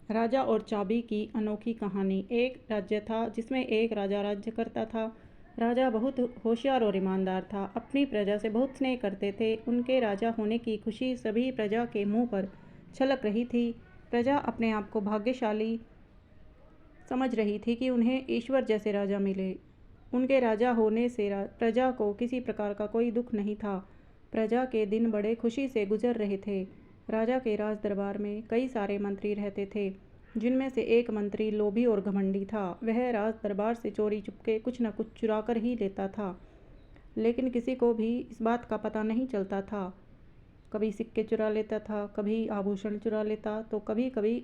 राजा और चाबी की अनोखी कहानी। एक राज्य था जिसमें एक राजा राज्य करता था। राजा बहुत होशियार और ईमानदार था। अपनी प्रजा से बहुत स्नेह करते थे। उनके राजा होने की खुशी सभी प्रजा के मुंह पर छलक रही थी। प्रजा अपने आप को भाग्यशाली समझ रही थी कि उन्हें ईश्वर जैसे राजा मिले। उनके राजा होने से प्रजा को किसी प्रकार का कोई दुख नहीं था। प्रजा के दिन बड़े खुशी से गुजर रहे थे। राजा के राज दरबार में कई सारे मंत्री रहते थे, जिनमें से एक मंत्री लोभी और घमंडी था। वह राज दरबार से चोरी चुपके कुछ न कुछ चुरा कर ही लेता था, लेकिन किसी को भी इस बात का पता नहीं चलता था। कभी सिक्के चुरा लेता था, कभी आभूषण चुरा लेता, तो कभी कभी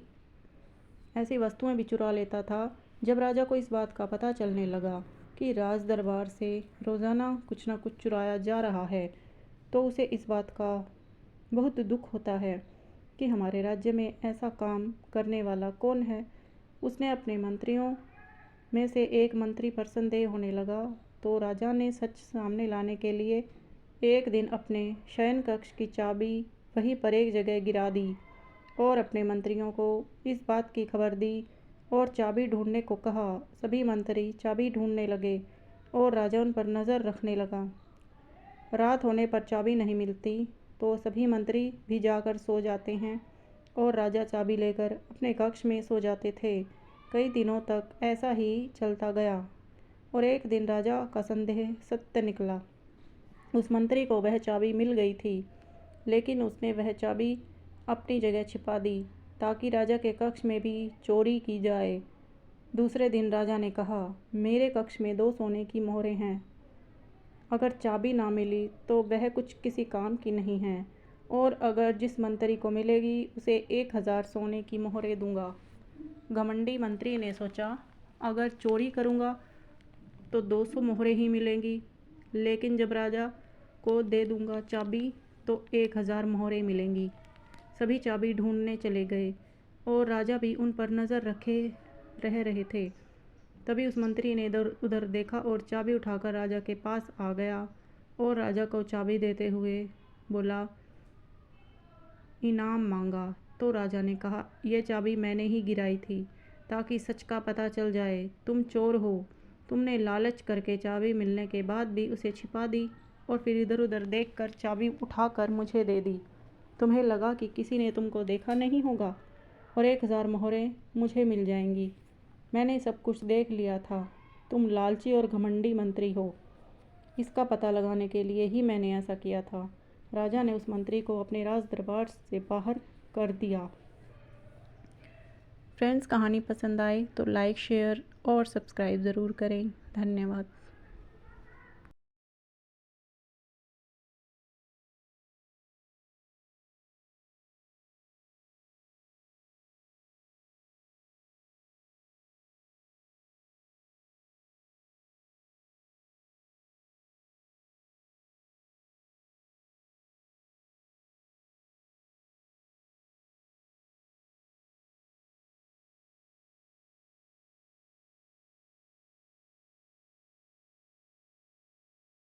ऐसी वस्तुएं भी चुरा लेता था। जब राजा को इस बात का पता चलने लगा कि राज दरबार से रोज़ाना कुछ न कुछ चुराया जा रहा है, तो उसे इस बात का बहुत दुख होता है कि हमारे राज्य में ऐसा काम करने वाला कौन है। उसने अपने मंत्रियों में से एक मंत्री पर संदेह होने लगा, तो राजा ने सच सामने लाने के लिए एक दिन अपने शयन कक्ष की चाबी वहीं पर एक जगह गिरा दी और अपने मंत्रियों को इस बात की खबर दी और चाबी ढूंढने को कहा। सभी मंत्री चाबी ढूंढने लगे और राजा उन पर नज़र रखने लगा। रात होने पर चाबी नहीं मिलती तो सभी मंत्री भी जाकर सो जाते हैं और राजा चाबी लेकर अपने कक्ष में सो जाते थे। कई दिनों तक ऐसा ही चलता गया और एक दिन राजा का संदेह सत्य निकला। उस मंत्री को वह चाबी मिल गई थी, लेकिन उसने वह चाबी अपनी जगह छिपा दी ताकि राजा के कक्ष में भी चोरी की जाए। दूसरे दिन राजा ने कहा, मेरे कक्ष में 2 सोने की मोहरें हैं। अगर चाबी ना मिली तो वह कुछ किसी काम की नहीं है, और अगर जिस मंत्री को मिलेगी उसे 1000 सोने की मोहरें दूंगा। घमंडी मंत्री ने सोचा, अगर चोरी करूंगा तो 200 मोहरें ही मिलेंगी, लेकिन जब राजा को दे दूंगा चाबी तो 1000 मोहरें मिलेंगी। सभी चाबी ढूंढने चले गए और राजा भी उन पर नज़र रखे रह रहे थे। तभी उस मंत्री ने इधर उधर देखा और चाबी उठाकर राजा के पास आ गया और राजा को चाबी देते हुए बोला, इनाम मांगा। तो राजा ने कहा, यह चाबी मैंने ही गिराई थी ताकि सच का पता चल जाए। तुम चोर हो। तुमने लालच करके चाबी मिलने के बाद भी उसे छिपा दी और फिर इधर उधर देखकर चाबी उठाकर मुझे दे दी। तुम्हें लगा कि किसी ने तुमको देखा नहीं होगा और 1000 मोहरें मुझे मिल जाएंगी। मैंने सब कुछ देख लिया था। तुम लालची और घमंडी मंत्री हो। इसका पता लगाने के लिए ही मैंने ऐसा किया था। राजा ने उस मंत्री को अपने राज दरबार से बाहर कर दिया। फ्रेंड्स, कहानी पसंद आए तो लाइक, शेयर और सब्सक्राइब ज़रूर करें। धन्यवाद।